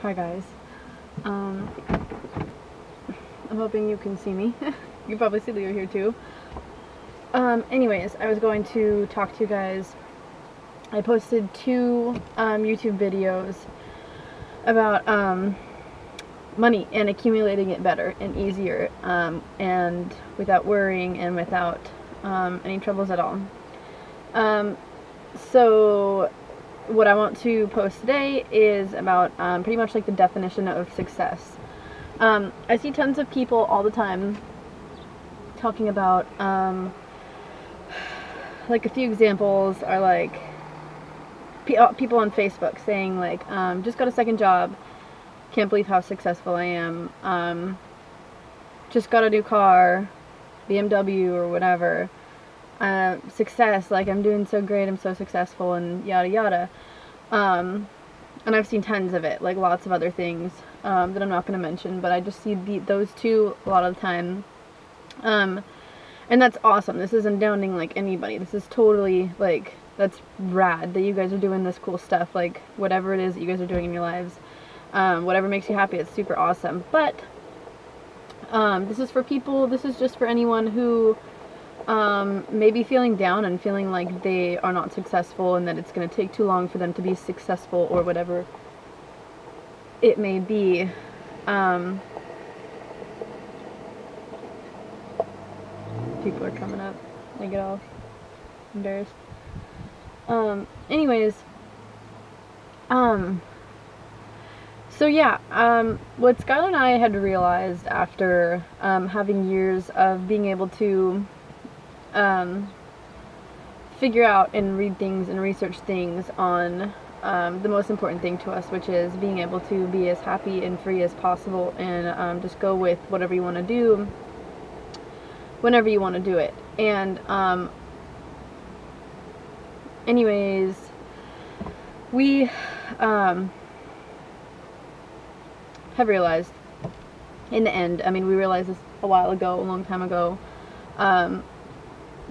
Hi guys. I'm hoping you can see me. You can probably see that you're here too. Anyways, I was going to talk to you guys. I posted two YouTube videos about money and accumulating it better and easier, and without worrying and without any troubles at all. So what I want to post today is about pretty much like the definition of success. I see tons of people all the time talking about, like a few examples are like people on Facebook saying like, just got a second job, can't believe how successful I am, just got a new car, BMW or whatever. Success, like I'm doing so great, I'm so successful, and yada yada. And I've seen tons of it, like lots of other things that I'm not going to mention, but I just see those two a lot of the time. And that's awesome. This isn't downing like anybody. This is totally like, that's rad that you guys are doing this cool stuff, like whatever it is that you guys are doing in your lives, whatever makes you happy, it's super awesome. But this is for people, this is just for anyone who maybe feeling down and feeling like they are not successful and that it's going to take too long for them to be successful or whatever it may be. People are coming up. I get all embarrassed. Anyways, so yeah, what Skylar and I had realized after having years of being able to figure out and read things and research things on the most important thing to us, which is being able to be as happy and free as possible and just go with whatever you want to do whenever you want to do it. And anyways, we have realized in the end, I mean, we realized this a while ago, a long time ago,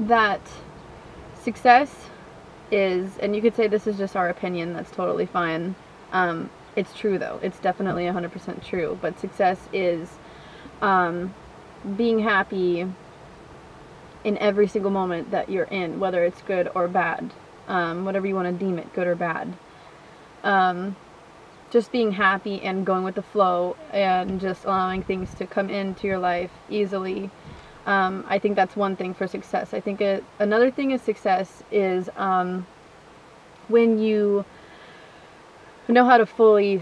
that success is, and you could say this is just our opinion, that's totally fine. It's true though, it's definitely 100% true, but success is being happy in every single moment that you're in, whether it's good or bad, whatever you want to deem it, good or bad. Just being happy and going with the flow and just allowing things to come into your life easily. I think that's one thing for success. I think another thing of success is when you know how to fully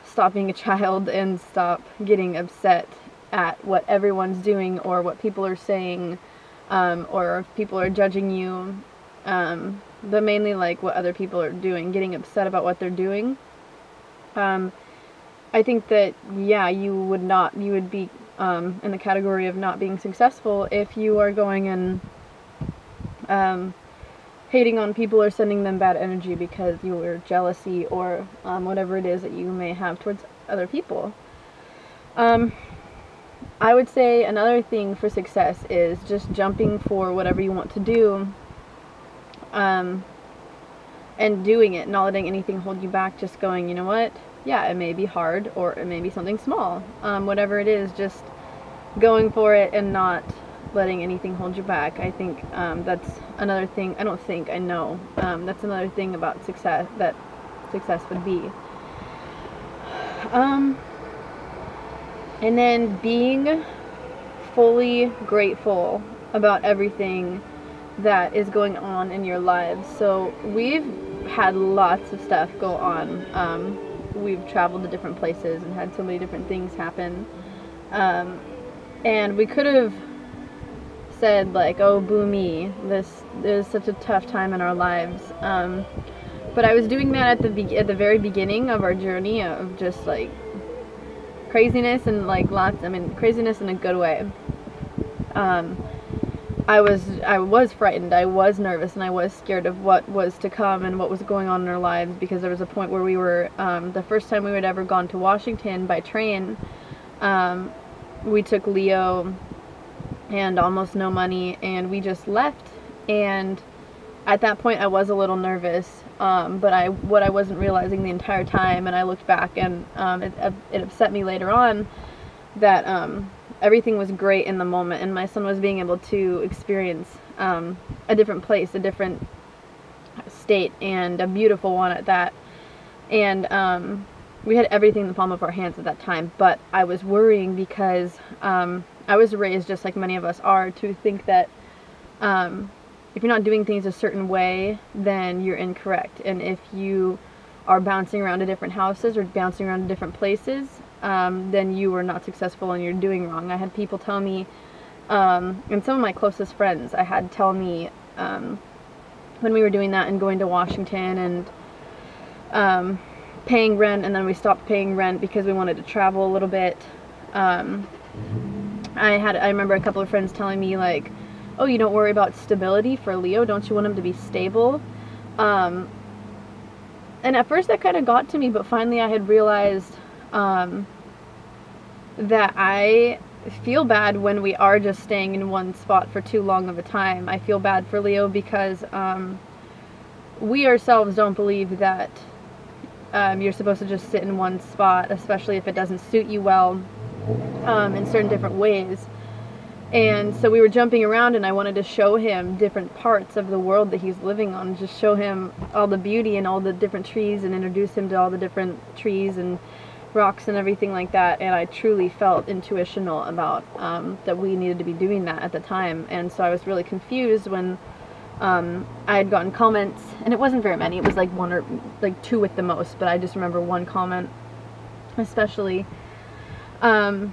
stop being a child and stop getting upset at what everyone's doing or what people are saying, or if people are judging you, but mainly like what other people are doing, getting upset about what they're doing. I think that, yeah, you would be in the category of not being successful if you are going and hating on people or sending them bad energy because you are jealousy or whatever it is that you may have towards other people. I would say another thing for success is just jumping for whatever you want to do, and doing it, not letting anything hold you back, just going, you know what, yeah, it may be hard, or it may be something small, whatever it is, just going for it and not letting anything hold you back. I think that's another thing, I know, that's another thing about success, that success would be. And then being fully grateful about everything that is going on in your lives. So we've had lots of stuff go on. We've traveled to different places and had so many different things happen. And we could have said like, oh, boo me, this is such a tough time in our lives. But I was doing that at the very beginning of our journey of just like craziness and like craziness in a good way. I was frightened, I was nervous, and I was scared of what was to come and what was going on in our lives, because there was a point where we were, the first time we had ever gone to Washington by train, we took Leo and almost no money, and we just left. And at that point I was a little nervous, but what I wasn't realizing the entire time, and I looked back, and it upset me later on that everything was great in the moment, and my son was being able to experience a different place, a different state, and a beautiful one at that. And we had everything in the palm of our hands at that time, but I was worrying because I was raised, just like many of us are, to think that if you're not doing things a certain way, then you're incorrect. And if you are bouncing around to different houses or bouncing around to different places, then you are not successful and you're doing wrong. I had people tell me, and some of my closest friends I had tell me, when we were doing that and going to Washington and paying rent, and then we stopped paying rent because we wanted to travel a little bit. I remember a couple of friends telling me, like, oh, you don't worry about stability for Leo? Don't you want him to be stable? And at first that kind of got to me, but finally I had realized that I feel bad when we are just staying in one spot for too long of a time. I feel bad for Leo because we ourselves don't believe that you're supposed to just sit in one spot, especially if it doesn't suit you well in certain different ways. And so we were jumping around, and I wanted to show him different parts of the world that he's living on, just show him all the beauty and all the different trees, and introduce him to all the different trees and rocks and everything like that. And I truly felt intuitional about that we needed to be doing that at the time. And so I was really confused when I had gotten comments, and it wasn't very many, it was like one or like two at the most, but I just remember one comment especially. And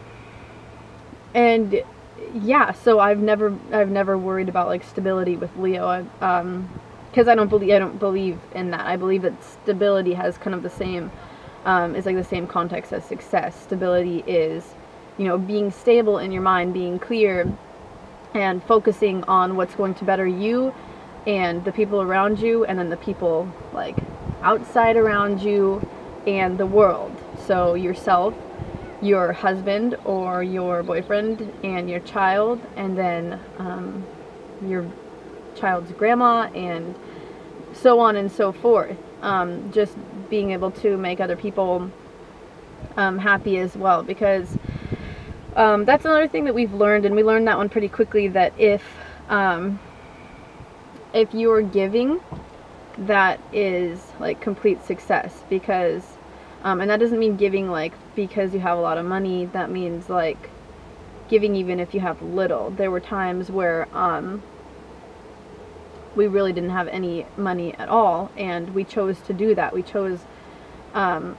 yeah, so I've never worried about like stability with Leo, because I don't believe in that. I believe that stability has kind of the same, is like the same context as success. Stability is, you know, being stable in your mind, being clear, and focusing on what's going to better you and the people around you, and then the people like outside around you, and the world. So yourself, your husband or your boyfriend, and your child, and then your child's grandma, and so on and so forth. Just being able to make other people happy as well, because that's another thing that we've learned, and we learned that one pretty quickly, that if you're giving, that is like complete success. Because and that doesn't mean giving like because you have a lot of money. That means like giving even if you have little. There were times where we really didn't have any money at all, and we chose to do that. We chose for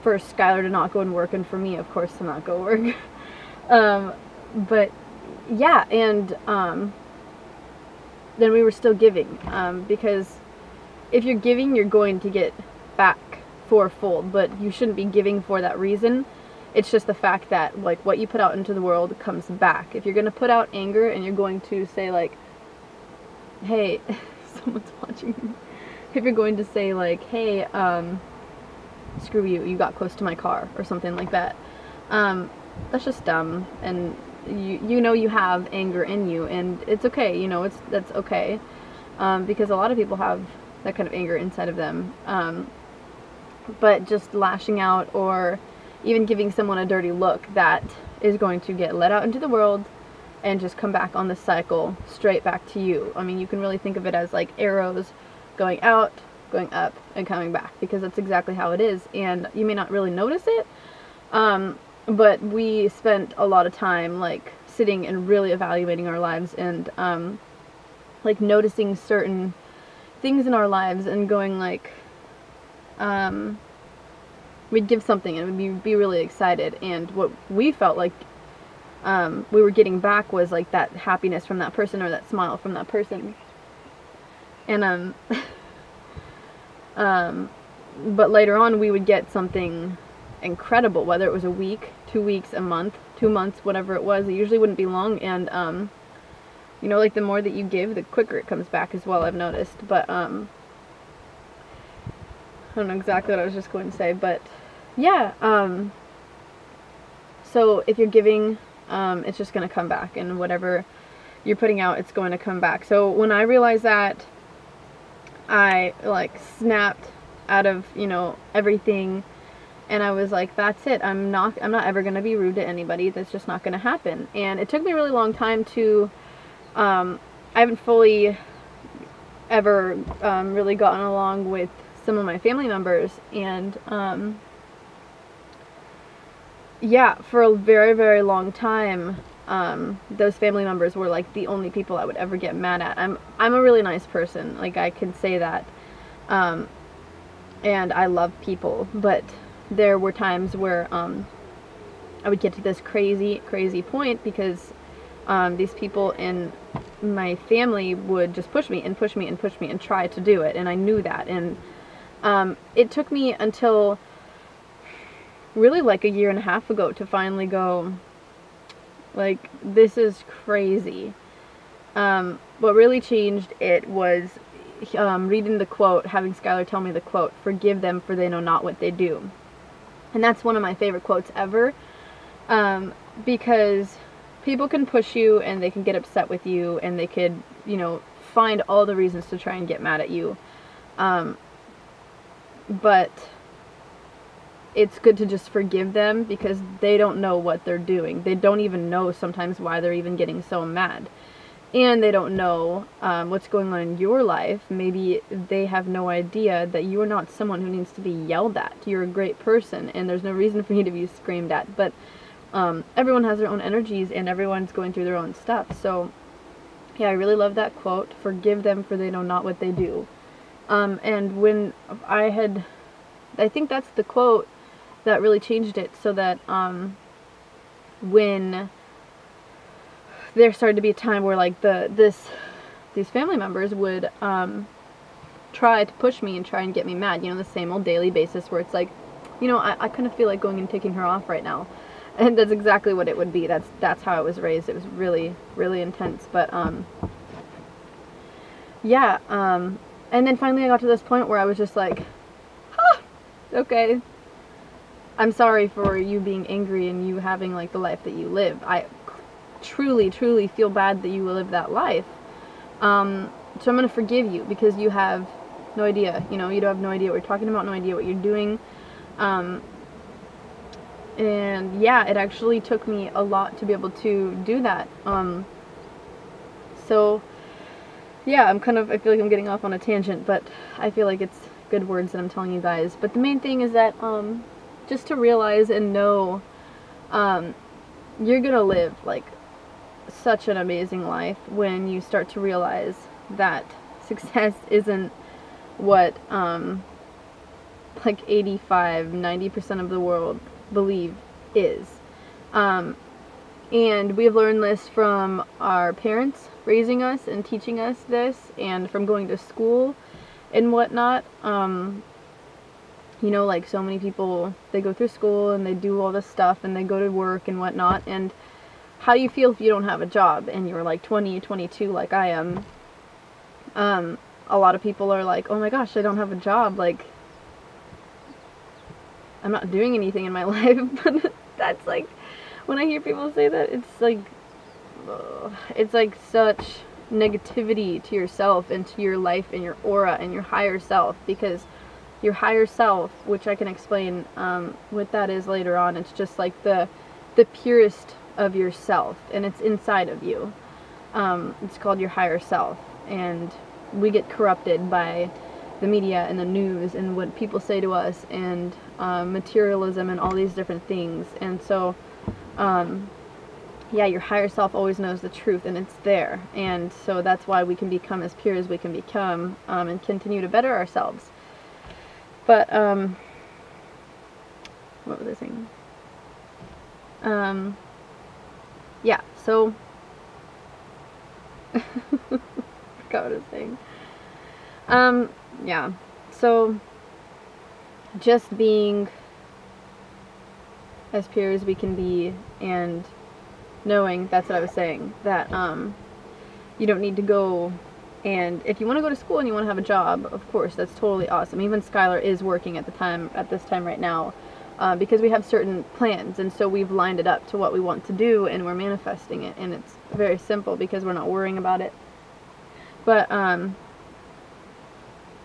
Skylar to not go and work, and for me, of course, to not go work. But yeah, and then we were still giving, because if you're giving, you're going to get back fourfold, but you shouldn't be giving for that reason. It's just the fact that like what you put out into the world comes back. If you're going to put out anger, and you're going to say like, hey, someone's watching. If you're going to say like, hey, screw you, you got close to my car, or something like that, that's just dumb. And you know you have anger in you, and it's okay, you know, that's okay, because a lot of people have that kind of anger inside of them. But just lashing out, or even giving someone a dirty look, that is going to get let out into the world and just come back on the cycle straight back to you. I mean, you can really think of it as like arrows going out, going up, and coming back, because that's exactly how it is. And you may not really notice it, but we spent a lot of time like sitting and really evaluating our lives, and like noticing certain things in our lives and going like, we'd give something and we'd be really excited, and what we felt like we were getting back was like that happiness from that person, or that smile from that person. And but later on we would get something incredible, whether it was a week, 2 weeks, a month, 2 months, whatever it was. It usually wouldn't be long, and you know, like the more that you give, the quicker it comes back as well, I've noticed. But I don't know exactly what I was just going to say, but yeah, so if you're giving, it's just going to come back, and whatever you're putting out, it's going to come back. So when I realized that, I like snapped out of, you know, everything, and I was like, that's it. I'm not ever going to be rude to anybody. That's just not going to happen. And it took me a really long time to I haven't fully ever really gotten along with some of my family members, and yeah, for a very, very long time, those family members were like the only people I would ever get mad at. I'm a really nice person, like I can say that, and I love people, but there were times where I would get to this crazy point because these people in my family would just push me and push me and push me and try to do it, and I knew that, and it took me until really like a year and a half ago to finally go, like, this is crazy. What really changed it was reading the quote, having Skylar tell me the quote, "Forgive them, for they know not what they do." And that's one of my favorite quotes ever, because people can push you and they can get upset with you and they could, you know, find all the reasons to try and get mad at you. But it's good to just forgive them because they don't know what they're doing. They don't even know sometimes why they're even getting so mad. And they don't know what's going on in your life. Maybe they have no idea that you are not someone who needs to be yelled at. You're a great person and there's no reason for you to be screamed at. But everyone has their own energies and everyone's going through their own stuff. So yeah, I really love that quote, "Forgive them, for they know not what they do." And when I think that's the quote that really changed it, so that when there started to be a time where like these family members would try to push me and try and get me mad, you know, the same old daily basis where it's like, you know, I kind of feel like going and taking her off right now, and that's exactly what it would be. That's how I was raised. It was really, really intense. But yeah, and then finally I got to this point where I was just like, okay, I'm sorry for you being angry and you having like the life that you live. I truly, truly feel bad that you live that life. So I'm going to forgive you because you have no idea, you know, you don't have no idea what you're talking about, no idea what you're doing. And yeah, it actually took me a lot to be able to do that. So yeah, I feel like I'm getting off on a tangent, but I feel like it's good words that I'm telling you guys. But the main thing is that, just to realize and know, you're gonna live like such an amazing life when you start to realize that success isn't what like 85-90% of the world believe is. And we've learned this from our parents raising us and teaching us this, and from going to school and whatnot. You know, like so many people, they go through school and they do all this stuff and they go to work and whatnot, and how do you feel if you don't have a job and you're like 20, 22 like I am? A lot of people are like, oh my gosh, I don't have a job, like I'm not doing anything in my life. But that's like, when I hear people say that, it's like such negativity to yourself and to your life and your aura and your higher self, because your higher self, which I can explain what that is later on, it's just like the purest of yourself, and it's inside of you. It's called your higher self, and we get corrupted by the media and the news and what people say to us, and materialism and all these different things. And so yeah, your higher self always knows the truth, and it's there, and so that's why we can become as pure as we can become, and continue to better ourselves. But what was I saying? Yeah, so forgot what I was saying. Yeah, so just being as pure as we can be, and knowing, that's what I was saying, that you don't need to go, and if you want to go to school and you want to have a job, of course, that's totally awesome. Even Skylar is working at this time right now, because we have certain plans, and so we've lined it up to what we want to do, and we're manifesting it, and it's very simple because we're not worrying about it. But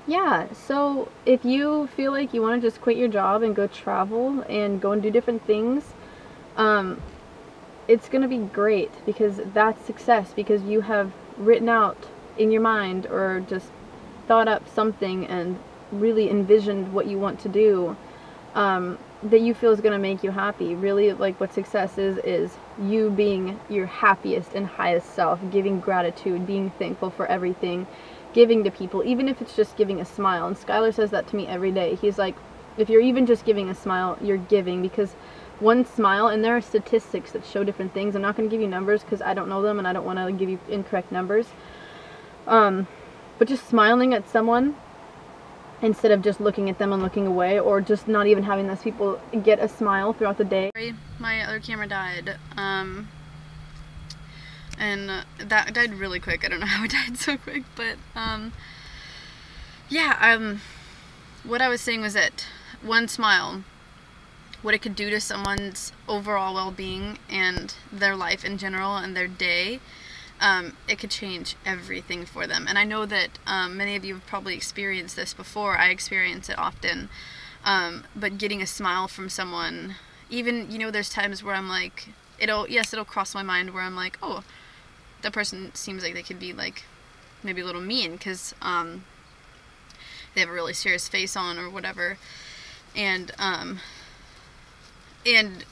Yeah, so if you feel like you want to just quit your job and go travel and go and do different things, um, it's going to be great, because that's success, because you have written out in your mind or just thought up something and really envisioned what you want to do, that you feel is going to make you happy. Really, like, what success is you being your happiest and highest self, giving gratitude, being thankful for everything, giving to people, even if it's just giving a smile. And Skylar says that to me every day. He's like, if you're even just giving a smile, you're giving, because one smile, and there are statistics that show different things. I'm not going to give you numbers because I don't know them and I don't want to give you incorrect numbers. But just smiling at someone instead of just looking at them and looking away, or just not even having those people get a smile throughout the day. My other camera died, and that died really quick. I don't know how it died so quick, but yeah, what I was saying was that one smile, what it could do to someone's overall well-being and their life in general and their day, it could change everything for them. And I know that many of you have probably experienced this before. I experience it often. But getting a smile from someone, even, you know, there's times where I'm like, it'll cross my mind where I'm like, oh, that person seems like they could be like maybe a little mean because they have a really serious face on or whatever. And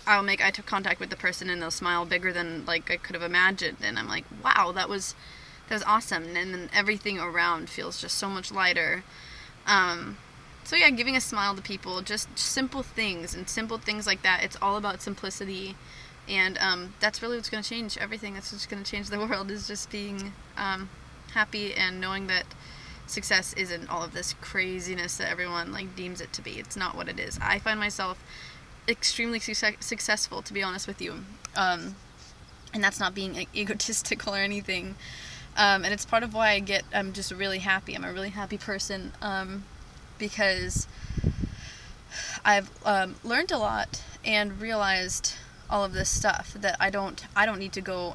I'll make eye contact with the person and they'll smile bigger than like I could have imagined, and I'm like, wow, that was awesome, and then everything around feels just so much lighter. So yeah, giving a smile to people, just simple things, and simple things like that. It's all about simplicity, and that's really what's going to change everything. That's what's going to change the world, is just being happy and knowing that success isn't all of this craziness that everyone like deems it to be. It's not what it is. I find myself extremely successful, to be honest with you, and that's not being egotistical or anything, and it's part of why I'm just really happy. I'm a really happy person, because I've learned a lot and realized all of this stuff, that I don't need to go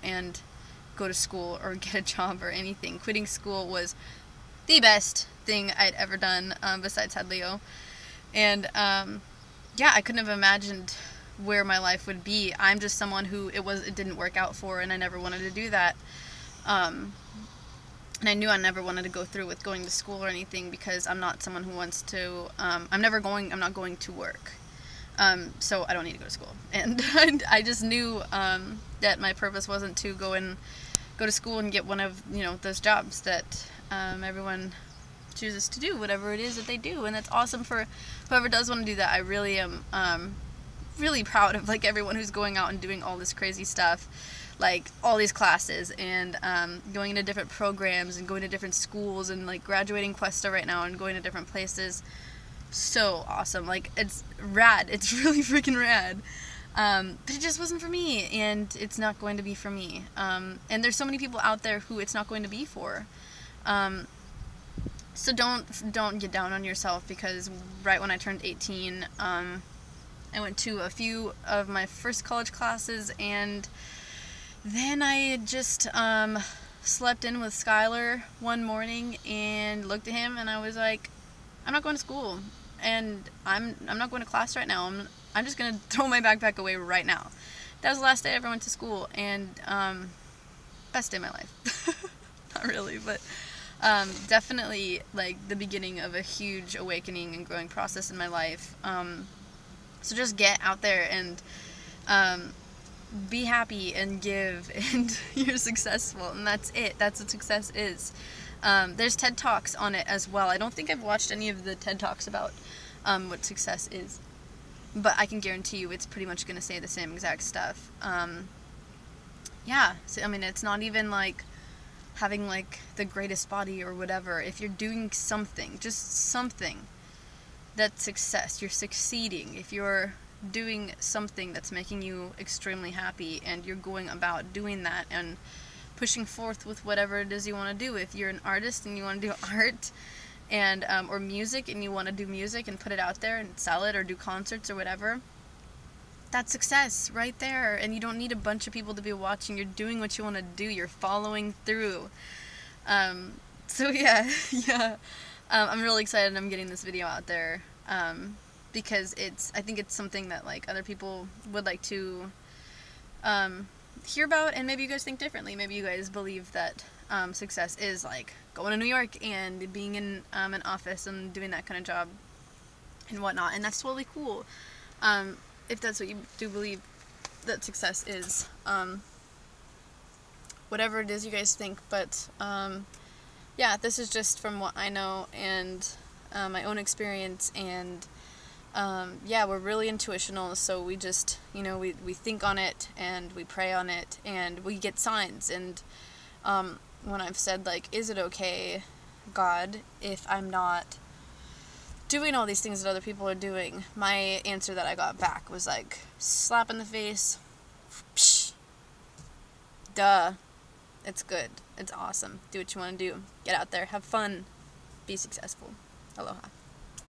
to school or get a job or anything. Quitting school was the best thing I'd ever done, besides had Leo, and yeah, I couldn't have imagined where my life would be. I'm just someone who it didn't work out for, and I never wanted to do that. And I knew I never wanted to go through with going to school or anything, because I'm not someone who wants to, I'm not going to work. So I don't need to go to school. And I just knew that my purpose wasn't to go to school and get one of, you know, those jobs that everyone chooses to do, whatever it is that they do, and that's awesome for whoever does want to do that. I really am really proud of like everyone who's going out and doing all this crazy stuff, like all these classes, and going into different programs and going to different schools, and like graduating Cuesta right now and going to different places. So awesome. Like, it's rad. It's really freaking rad. But it just wasn't for me, and it's not going to be for me. And there's so many people out there who it's not going to be for. So don't get down on yourself, because right when I turned 18, I went to a few of my first college classes, and then I just slept in with Skylar one morning and looked at him, and I was like, I'm not going to school, and I'm not going to class right now. I'm just gonna throw my backpack away right now. That was the last day I ever went to school, and best day of my life. Not really, but definitely like the beginning of a huge awakening and growing process in my life. So just get out there and be happy and give, and you're successful, and that's it. That's what success is. There's TED Talks on it as well. I don't think I've watched any of the TED Talks about what success is, but I can guarantee you it's pretty much going to say the same exact stuff. Yeah, so I mean, it's not even like having like the greatest body or whatever. If you're doing something, just something, that's success. You're succeeding. If you're doing something that's making you extremely happy, and you're going about doing that and pushing forth with whatever it is you want to do. If you're an artist and you want to do art, and or music, and you want to do music and put it out there and sell it or do concerts or whatever, that's success right there. And you don't need a bunch of people to be watching. You're doing what you want to do. You're following through. So yeah, yeah. I'm really excited I'm getting this video out there, because I think it's something that, like, other people would like to hear about, and maybe you guys think differently. Maybe you guys believe that success is, like, going to New York and being in an office and doing that kind of job and whatnot, and that's totally cool. If that's what you do believe that success is, whatever it is you guys think, but yeah, this is just from what I know and my own experience, and yeah, we're really intuitional, so we just, you know, we think on it, and we pray on it, and we get signs, and when I've said, like, is it okay, God, if I'm not doing all these things that other people are doing, my answer that I got back was, like, slap in the face, psh, duh, it's good, it's awesome, do what you want to do, get out there, have fun, be successful, aloha.